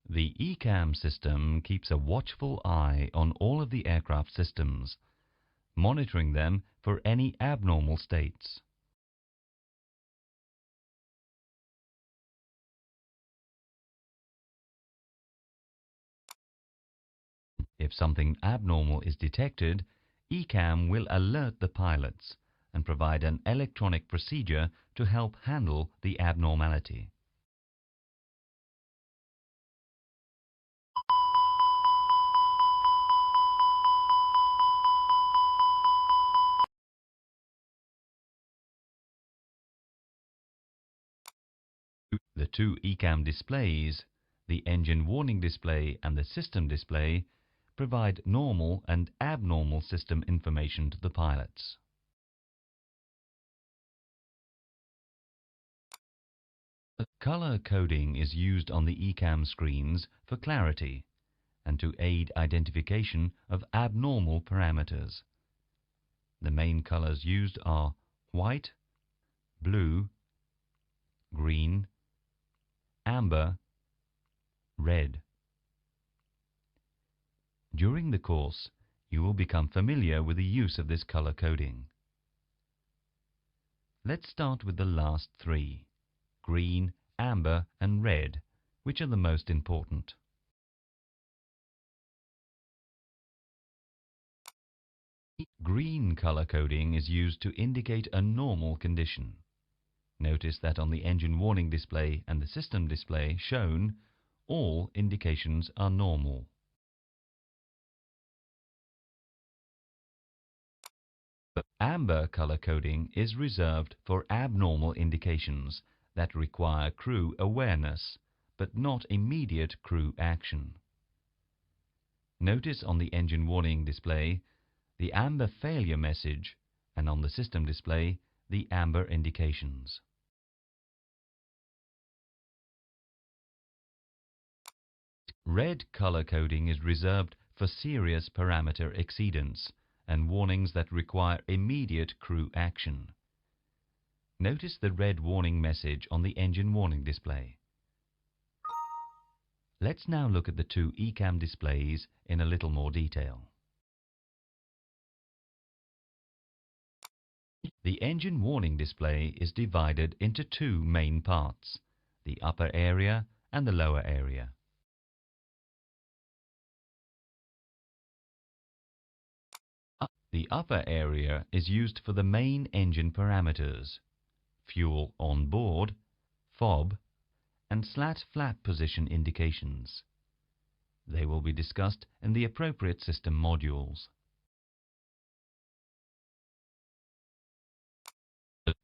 The ECAM system keeps a watchful eye on all of the aircraft systems, monitoring them for any abnormal states. If something abnormal is detected, ECAM will alert the pilots and provide an electronic procedure to help handle the abnormality. The two ECAM displays, the engine warning display and the system display, provide normal and abnormal system information to the pilots. Color coding is used on the ECAM screens for clarity and to aid identification of abnormal parameters. The main colors used are white, blue, green, amber, red. During the course, you will become familiar with the use of this color coding. Let's start with the last three: green, amber and red, which are the most important. Green color coding is used to indicate a normal condition. Notice that on the engine warning display and the system display shown, all indications are normal. But amber color coding is reserved for abnormal indications that require crew awareness, but not immediate crew action. Notice on the engine warning display the amber failure message, and on the system display the amber indications. Red color coding is reserved for serious parameter exceedance and warnings that require immediate crew action. Notice the red warning message on the engine warning display. Let's now look at the two ECAM displays in a little more detail. The engine warning display is divided into two main parts, the upper area and the lower area. The upper area is used for the main engine parameters: fuel on board, fob, and slat flap position indications. They will be discussed in the appropriate system modules.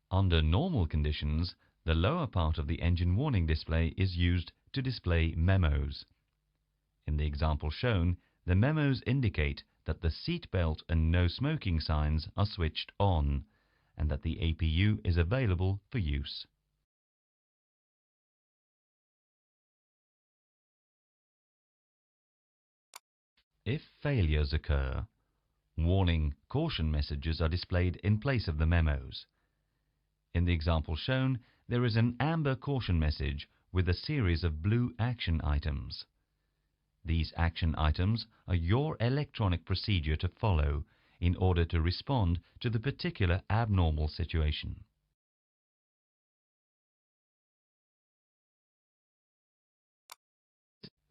Under normal conditions, the lower part of the engine warning display is used to display memos. In the example shown, the memos indicate that the seat belt and no smoking signs are switched on, and that the APU is available for use. If failures occur, warning caution messages are displayed in place of the memos. In the example shown, there is an amber caution message with a series of blue action items. These action items are your electronic procedure to follow in order to respond to the particular abnormal situation.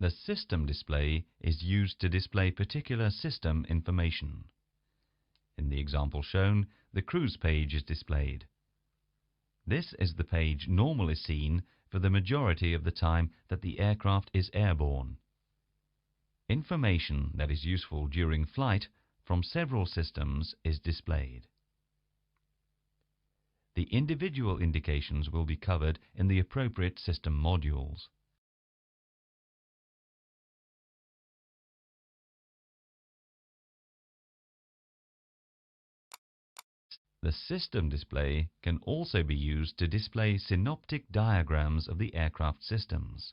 The system display is used to display particular system information. In the example shown, the cruise page is displayed. This is the page normally seen for the majority of the time that the aircraft is airborne. Information that is useful during flight from several systems is displayed. The individual indications will be covered in the appropriate system modules. The system display can also be used to display synoptic diagrams of the aircraft systems.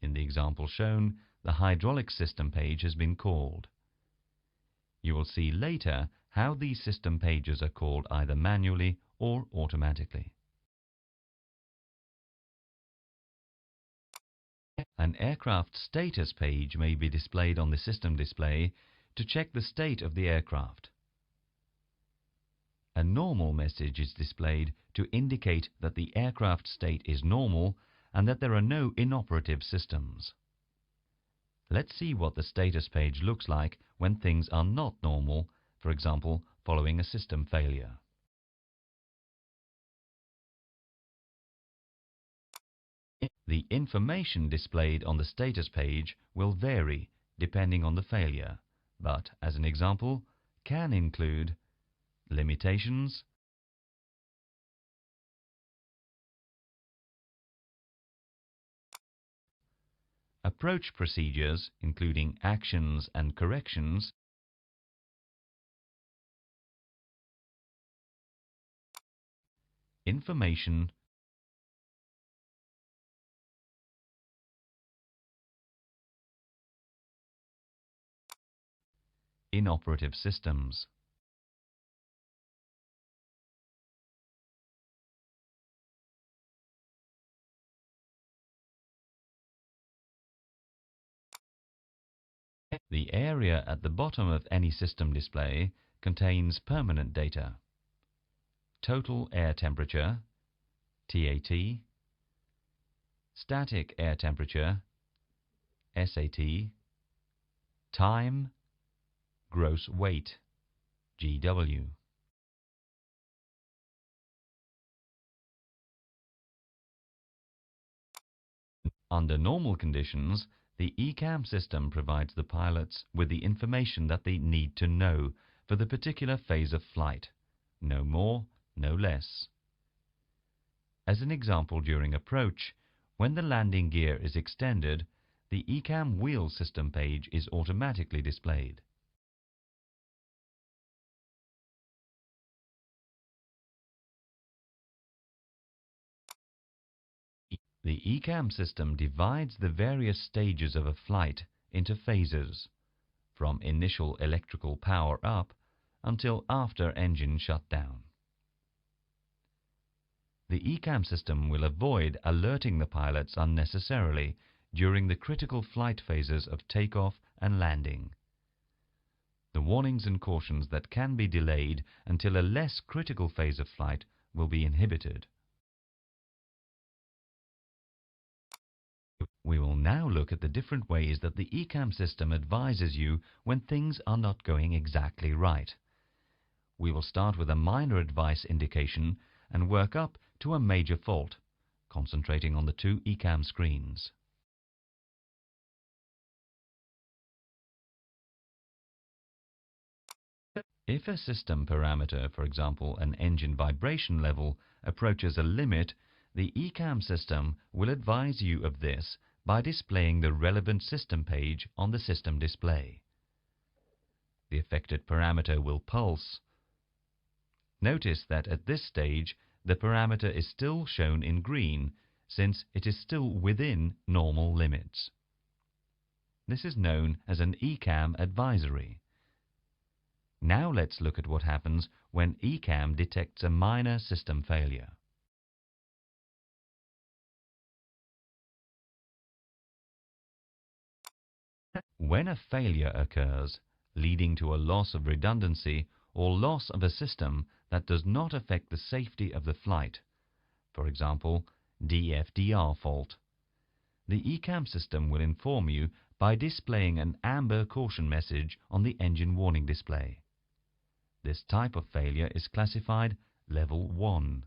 In the example shown, the hydraulic system page has been called. You will see later how these system pages are called either manually or automatically. An aircraft status page may be displayed on the system display to check the state of the aircraft. A normal message is displayed to indicate that the aircraft state is normal and that there are no inoperative systems. Let's see what the status page looks like when things are not normal, for example, following a system failure. The information displayed on the status page will vary depending on the failure, but as an example, can include limitations, approach procedures including actions and corrections, information, inoperative systems. The area at the bottom of any system display contains permanent data: total air temperature, TAT, static air temperature, SAT, time, gross weight, GW. Under normal conditions, the ECAM system provides the pilots with the information that they need to know for the particular phase of flight, no more, no less. As an example, during approach, when the landing gear is extended, the ECAM wheel system page is automatically displayed. The ECAM system divides the various stages of a flight into phases, from initial electrical power up until after engine shutdown. The ECAM system will avoid alerting the pilots unnecessarily during the critical flight phases of takeoff and landing. The warnings and cautions that can be delayed until a less critical phase of flight will be inhibited. We will now look at the different ways that the ECAM system advises you when things are not going exactly right. We will start with a minor advice indication and work up to a major fault, concentrating on the two ECAM screens. If a system parameter, for example an engine vibration level, approaches a limit, the ECAM system will advise you of this by displaying the relevant system page on the system display. The affected parameter will pulse. Notice that at this stage the parameter is still shown in green, since it is still within normal limits. This is known as an ECAM advisory. Now let's look at what happens when ECAM detects a minor system failure. When a failure occurs, leading to a loss of redundancy or loss of a system that does not affect the safety of the flight, for example, DFDR fault, the ECAM system will inform you by displaying an amber caution message on the engine warning display. This type of failure is classified Level 1.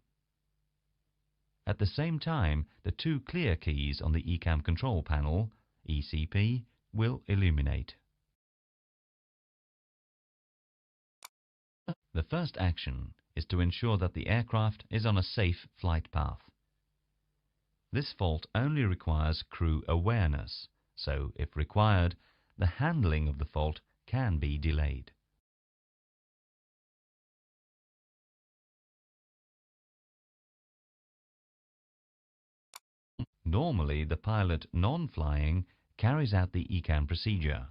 At the same time, the two clear keys on the ECAM control panel, ECP, will illuminate. The first action is to ensure that the aircraft is on a safe flight path. This fault only requires crew awareness, so if required, the handling of the fault can be delayed. Normally, the pilot non-flying carries out the ECAM procedure,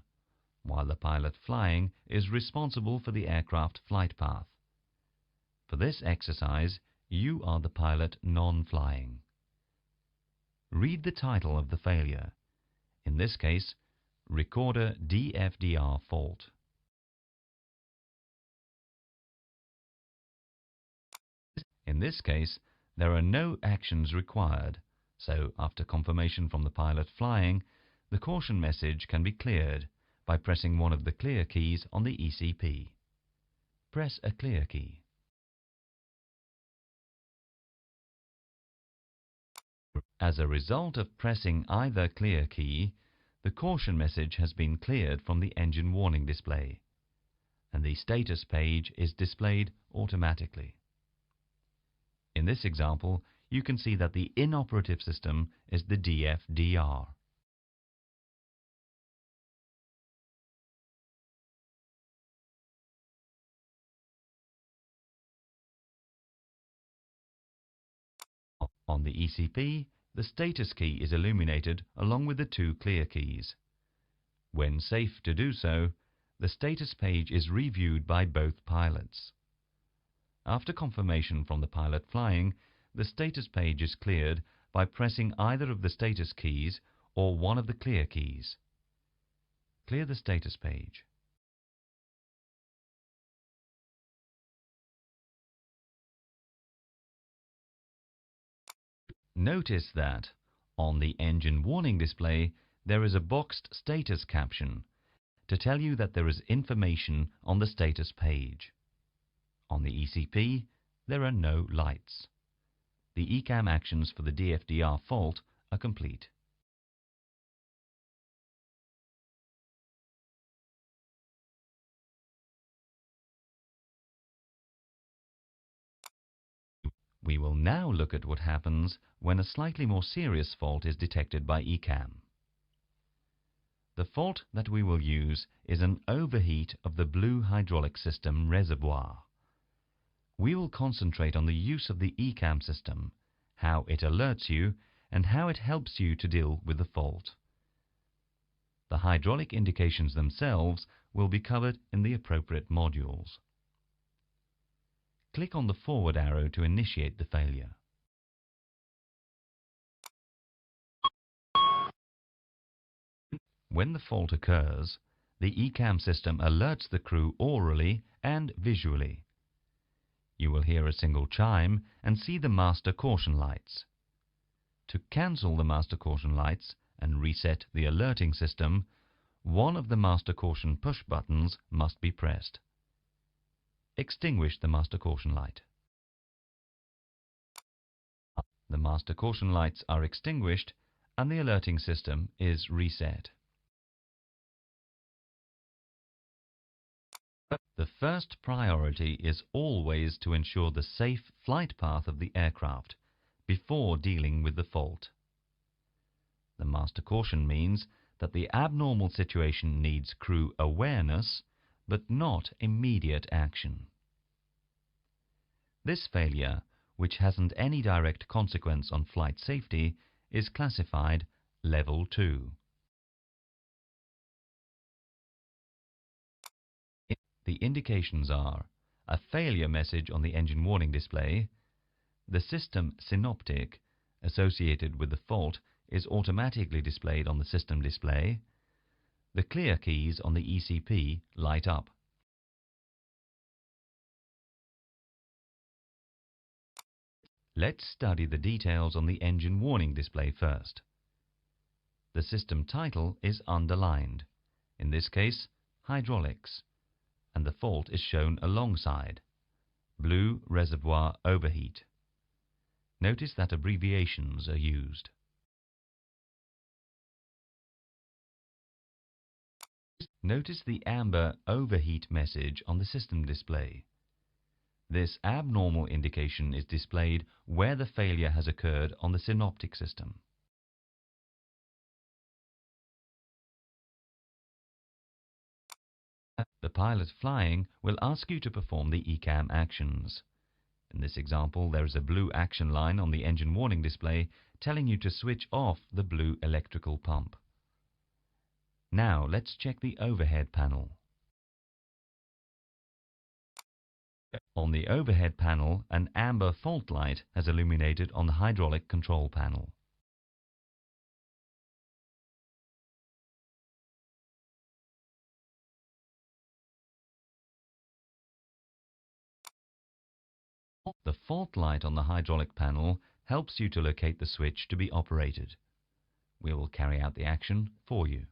while the pilot flying is responsible for the aircraft flight path. For this exercise, you are the pilot non-flying. Read the title of the failure. In this case, recorder DFDR fault. In this case, there are no actions required, so after confirmation from the pilot flying, the caution message can be cleared by pressing one of the clear keys on the ECP. Press a clear key. As a result of pressing either clear key, the caution message has been cleared from the engine warning display, and the status page is displayed automatically. In this example, you can see that the inoperative system is the DFDR. On the ECP, the status key is illuminated along with the two clear keys. When safe to do so, the status page is reviewed by both pilots. After confirmation from the pilot flying, the status page is cleared by pressing either of the status keys or one of the clear keys. Clear the status page. Notice that on the engine warning display there is a boxed status caption to tell you that there is information on the status page. On the ECP, there are no lights. The ECAM actions for the DFDR fault are complete. We will now look at what happens when a slightly more serious fault is detected by ECAM. The fault that we will use is an overheat of the blue hydraulic system reservoir. We will concentrate on the use of the ECAM system, how it alerts you, and how it helps you to deal with the fault. The hydraulic indications themselves will be covered in the appropriate modules. Click on the forward arrow to initiate the failure. When the fault occurs, the ECAM system alerts the crew orally and visually. You will hear a single chime and see the master caution lights. To cancel the master caution lights and reset the alerting system, one of the master caution push buttons must be pressed. Extinguish the master caution light. The master caution lights are extinguished and the alerting system is reset. The first priority is always to ensure the safe flight path of the aircraft before dealing with the fault. The master caution means that the abnormal situation needs crew awareness, but not immediate action. This failure, which hasn't any direct consequence on flight safety, is classified Level 2. The indications are a failure message on the engine warning display, the system synoptic associated with the fault is automatically displayed on the system display, the clear keys on the ECP light up. Let's study the details on the engine warning display first. The system title is underlined, in this case, hydraulics, and the fault is shown alongside, blue reservoir overheat. Notice that abbreviations are used. Notice the amber overheat message on the system display. This abnormal indication is displayed where the failure has occurred on the synoptic system. The pilot flying will ask you to perform the ECAM actions. In this example, there is a blue action line on the engine warning display telling you to switch off the blue electrical pump. Now let's check the overhead panel. On the overhead panel, an amber fault light has illuminated on the hydraulic control panel. The fault light on the hydraulic panel helps you to locate the switch to be operated. We will carry out the action for you.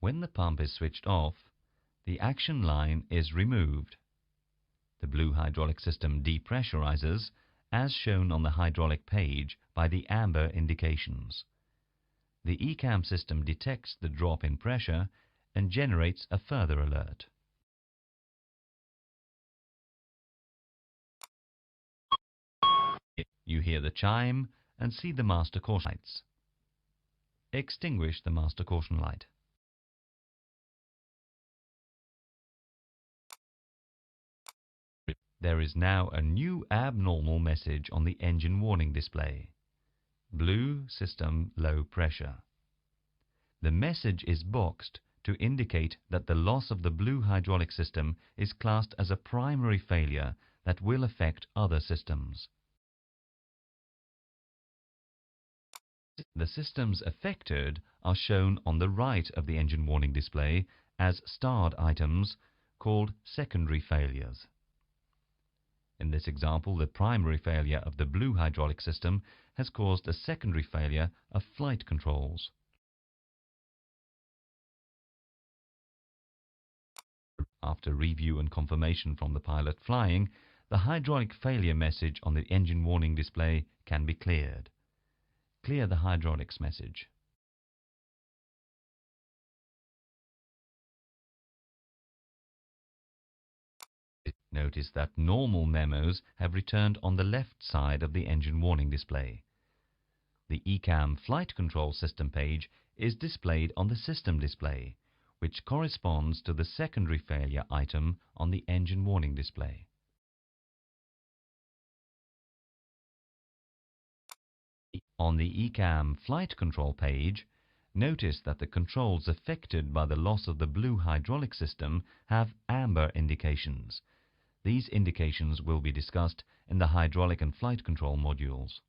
When the pump is switched off, the action line is removed. The blue hydraulic system depressurizes, as shown on the hydraulic page by the amber indications. The ECAM system detects the drop in pressure and generates a further alert. You hear the chime and see the master caution lights. Extinguish the master caution light. There is now a new abnormal message on the engine warning display. Blue system low pressure. The message is boxed to indicate that the loss of the blue hydraulic system is classed as a primary failure that will affect other systems. The systems affected are shown on the right of the engine warning display as starred items called secondary failures. In this example, the primary failure of the blue hydraulic system has caused a secondary failure of flight controls. After review and confirmation from the pilot flying, the hydraulic failure message on the engine warning display can be cleared. Clear the hydraulics message. Notice that normal memos have returned on the left side of the engine warning display. The ECAM flight control system page is displayed on the system display, which corresponds to the secondary failure item on the engine warning display. On the ECAM flight control page, notice that the controls affected by the loss of the blue hydraulic system have amber indications. These indications will be discussed in the hydraulic and flight control modules.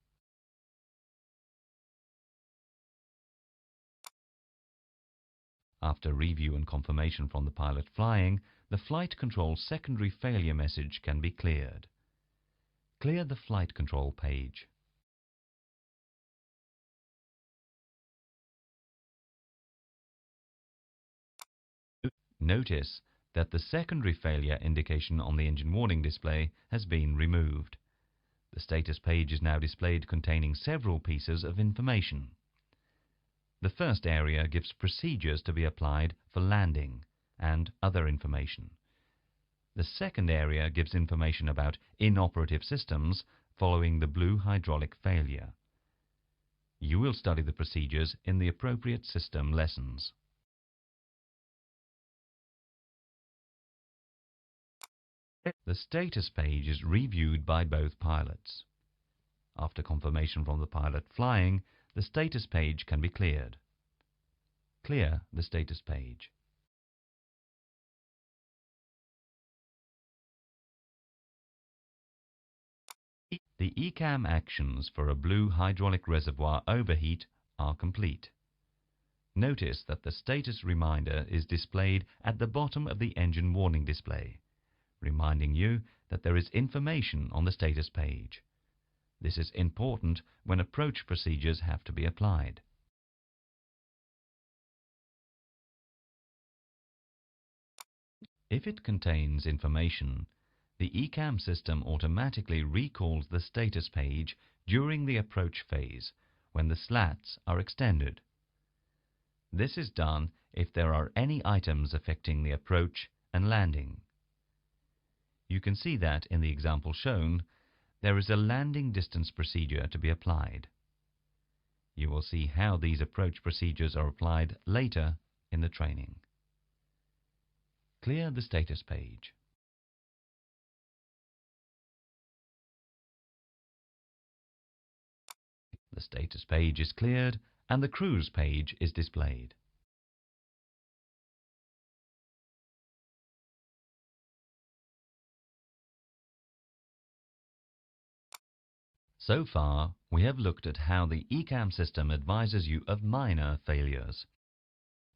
After review and confirmation from the pilot flying, the flight control secondary failure message can be cleared. Clear the flight control page. Notice that the secondary failure indication on the engine warning display has been removed. The status page is now displayed containing several pieces of information. The first area gives procedures to be applied for landing and other information. The second area gives information about inoperative systems following the blue hydraulic failure. You will study the procedures in the appropriate system lessons. The status page is reviewed by both pilots. After confirmation from the pilot flying, the status page can be cleared. Clear the status page. The ECAM actions for a blue hydraulic reservoir overheat are complete. Notice that the status reminder is displayed at the bottom of the engine warning display, reminding you that there is information on the status page. This is important when approach procedures have to be applied. If it contains information, the ECAM system automatically recalls the status page during the approach phase when the slats are extended. This is done if there are any items affecting the approach and landing. You can see that in the example shown, there is a landing distance procedure to be applied. You will see how these approach procedures are applied later in the training. Clear the status page. The status page is cleared and the cruise page is displayed. So far, we have looked at how the ECAM system advises you of minor failures.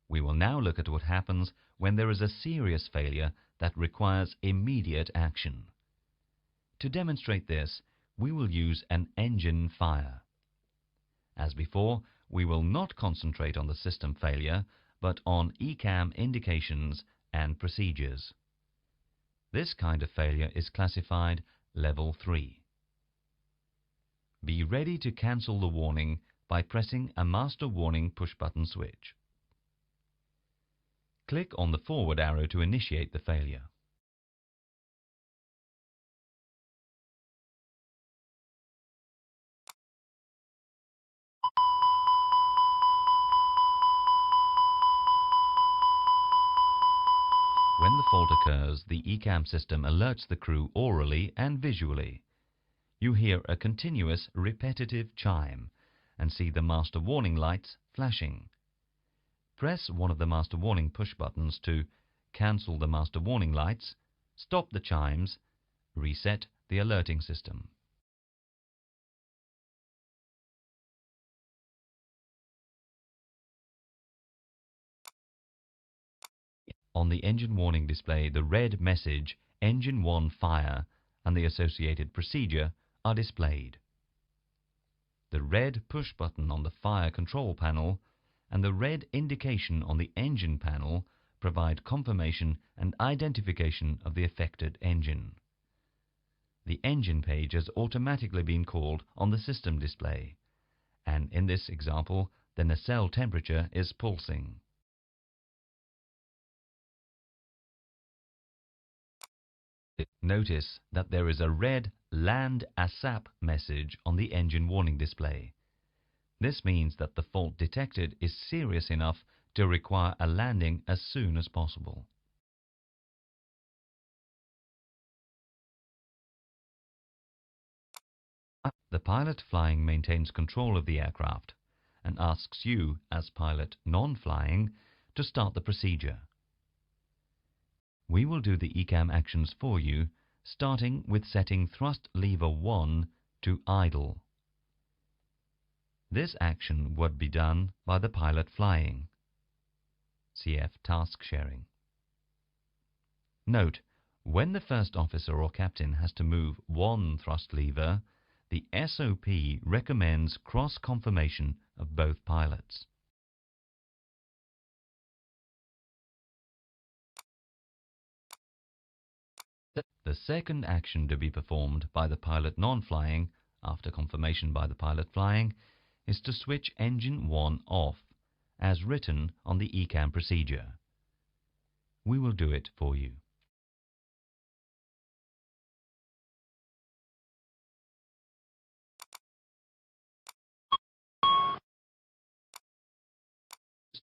We will now look at what happens when there is a serious failure that requires immediate action. To demonstrate this, we will use an engine fire. As before, we will not concentrate on the system failure, but on ECAM indications and procedures. This kind of failure is classified Level 3. Be ready to cancel the warning by pressing a master warning push-button switch. Click on the forward arrow to initiate the failure. When the fault occurs, the ECAM system alerts the crew orally and visually. You hear a continuous, repetitive chime and see the master warning lights flashing. Press one of the master warning push buttons to cancel the master warning lights, stop the chimes, reset the alerting system. On the engine warning display, the red message Engine 1 Fire and the associated procedure are displayed. The red push button on the fire control panel and the red indication on the engine panel provide confirmation and identification of the affected engine. The engine page has automatically been called on the system display, and in this example, the nacelle temperature is pulsing. Notice that there is a red Land ASAP message on the engine warning display. This means that the fault detected is serious enough to require a landing as soon as possible. The pilot flying maintains control of the aircraft and asks you, as pilot non-flying, to start the procedure. We will do the ECAM actions for you, starting with setting thrust lever 1 to idle. This action would be done by the pilot flying. CF task sharing. Note, when the first officer or captain has to move one thrust lever, the SOP recommends cross-confirmation of both pilots. The second action to be performed by the pilot non-flying, after confirmation by the pilot flying, is to switch engine 1 off, as written on the ECAM procedure. We will do it for you.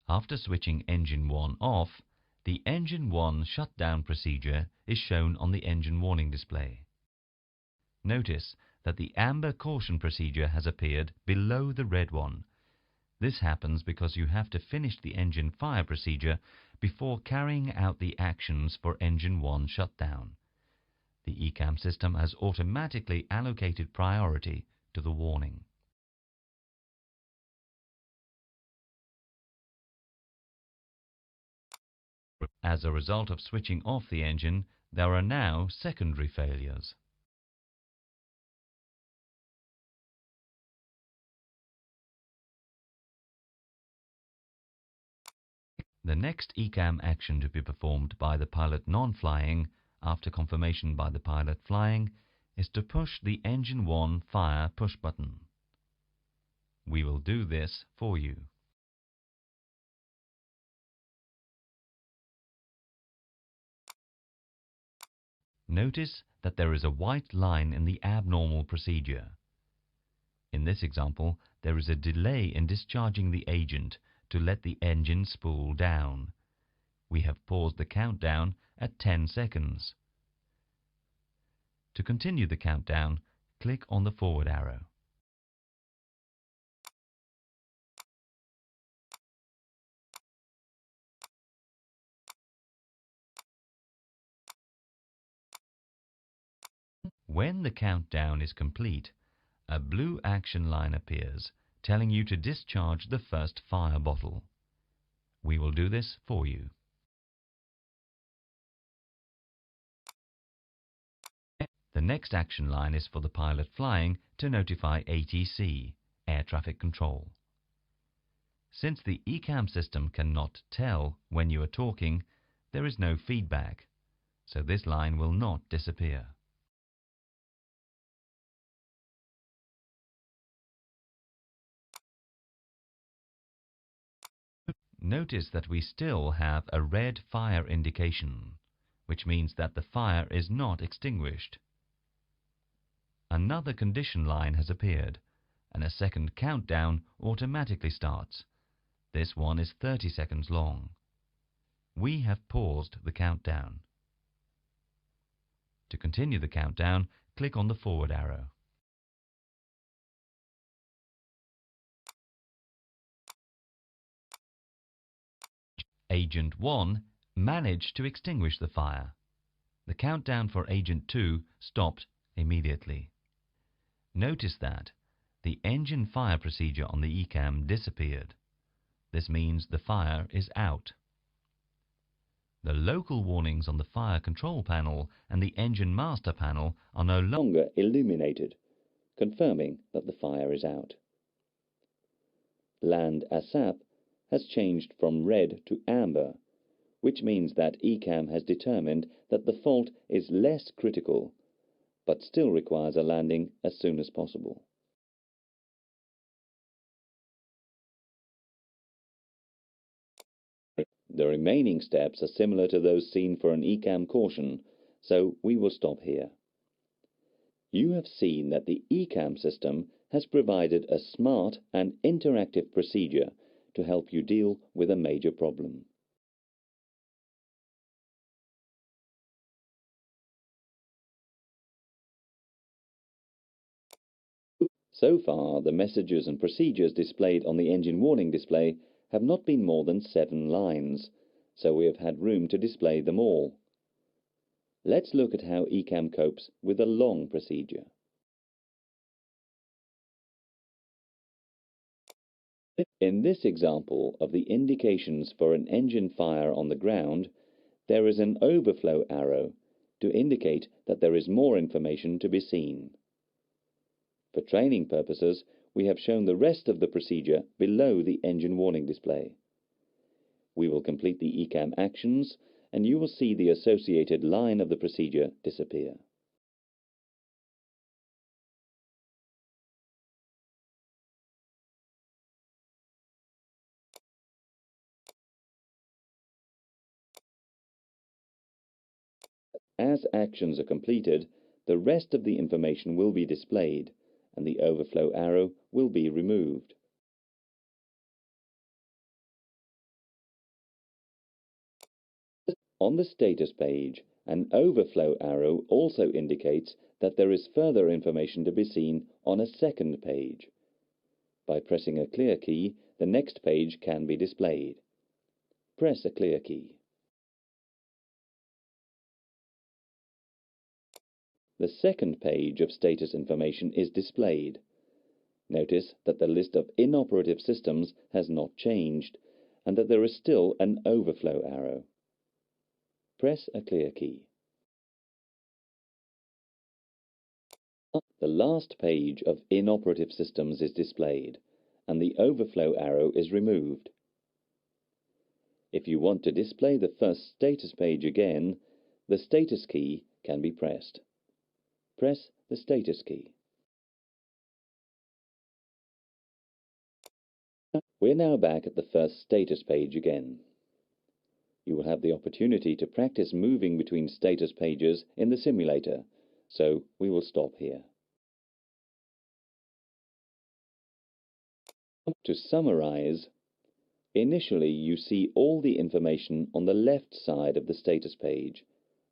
After switching engine 1 off, the engine 1 shutdown procedure is shown on the engine warning display. Notice that the amber caution procedure has appeared below the red one. This happens because you have to finish the engine fire procedure before carrying out the actions for engine 1 shutdown. The ECAM system has automatically allocated priority to the warning. As a result of switching off the engine, there are now secondary failures. The next ECAM action to be performed by the pilot non-flying, after confirmation by the pilot flying, is to push the engine 1 fire push button. We will do this for you. Notice that there is a white line in the abnormal procedure. In this example, there is a delay in discharging the agent to let the engine spool down. We have paused the countdown at 10 seconds. To continue the countdown, click on the forward arrow. When the countdown is complete, a blue action line appears, telling you to discharge the first fire bottle. We will do this for you. The next action line is for the pilot flying to notify ATC, Air Traffic Control. Since the ECAM system cannot tell when you are talking, there is no feedback, so this line will not disappear. Notice that we still have a red fire indication, which means that the fire is not extinguished. Another condition line has appeared, and a second countdown automatically starts. This one is 30 seconds long. We have paused the countdown. To continue the countdown, click on the forward arrow. Agent 1 managed to extinguish the fire. The countdown for Agent 2 stopped immediately. Notice that the engine fire procedure on the ECAM disappeared. This means the fire is out. The local warnings on the fire control panel and the engine master panel are no longer illuminated, confirming that the fire is out. Land ASAP has changed from red to amber, which means that ECAM has determined that the fault is less critical, but still requires a landing as soon as possible. The remaining steps are similar to those seen for an ECAM caution, so we will stop here. You have seen that the ECAM system has provided a smart and interactive procedure to help you deal with a major problem. So far, the messages and procedures displayed on the engine warning display have not been more than 7 lines, so we have had room to display them all. Let's look at how ECAM copes with a long procedure. In this example of the indications for an engine fire on the ground, there is an overflow arrow to indicate that there is more information to be seen. For training purposes, we have shown the rest of the procedure below the engine warning display. We will complete the ECAM actions, and you will see the associated line of the procedure disappear. As actions are completed, the rest of the information will be displayed, and the overflow arrow will be removed. On the status page, an overflow arrow also indicates that there is further information to be seen on a second page. By pressing a clear key, the next page can be displayed. Press a clear key. The second page of status information is displayed. Notice that the list of inoperative systems has not changed, and that there is still an overflow arrow. Press a clear key. The last page of inoperative systems is displayed, and the overflow arrow is removed. If you want to display the first status page again, the status key can be pressed. Press the status key. We're now back at the first status page again. You will have the opportunity to practice moving between status pages in the simulator, so we will stop here. To summarize, initially you see all the information on the left side of the status page,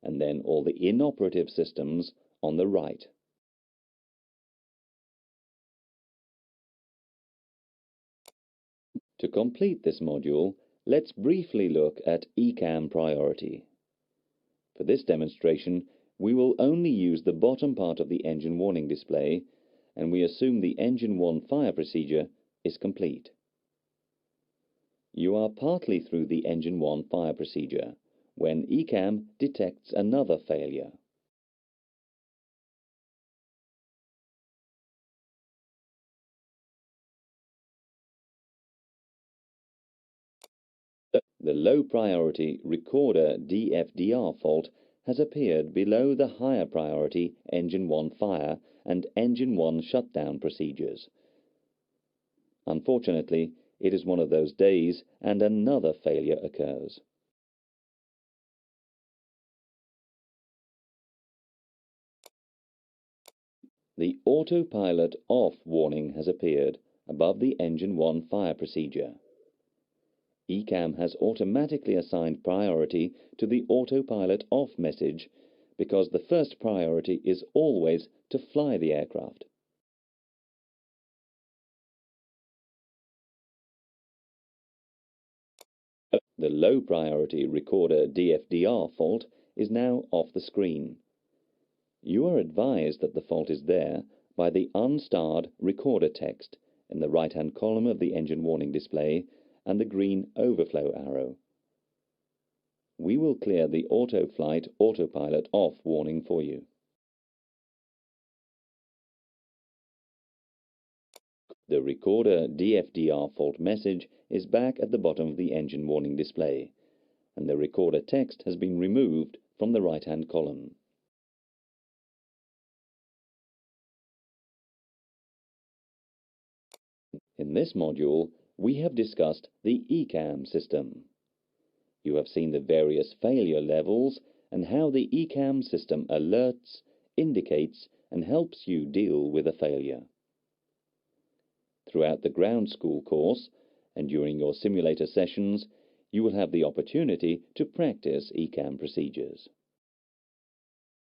and then all the inoperative systems on the right. To complete this module, let's briefly look at ECAM priority. For this demonstration, we will only use the bottom part of the engine warning display, and we assume the engine 1 fire procedure is complete. You are partly through the engine 1 fire procedure when ECAM detects another failure. The low priority recorder DFDR fault has appeared below the higher priority engine 1 fire and engine 1 shutdown procedures. Unfortunately, it is one of those days and another failure occurs. The autopilot off warning has appeared above the engine 1 fire procedure. ECAM has automatically assigned priority to the autopilot off message because the first priority is always to fly the aircraft. The low priority recorder DFDR fault is now off the screen. You are advised that the fault is there by the unstarred recorder text in the right-hand column of the engine warning display and the green overflow arrow. We will clear the auto-flight autopilot off warning for you. The recorder DFDR fault message is back at the bottom of the engine warning display, and the recorder text has been removed from the right-hand column. In this module, we have discussed the ECAM system. You have seen the various failure levels and how the ECAM system alerts, indicates, and helps you deal with a failure. Throughout the ground school course and during your simulator sessions, you will have the opportunity to practice ECAM procedures.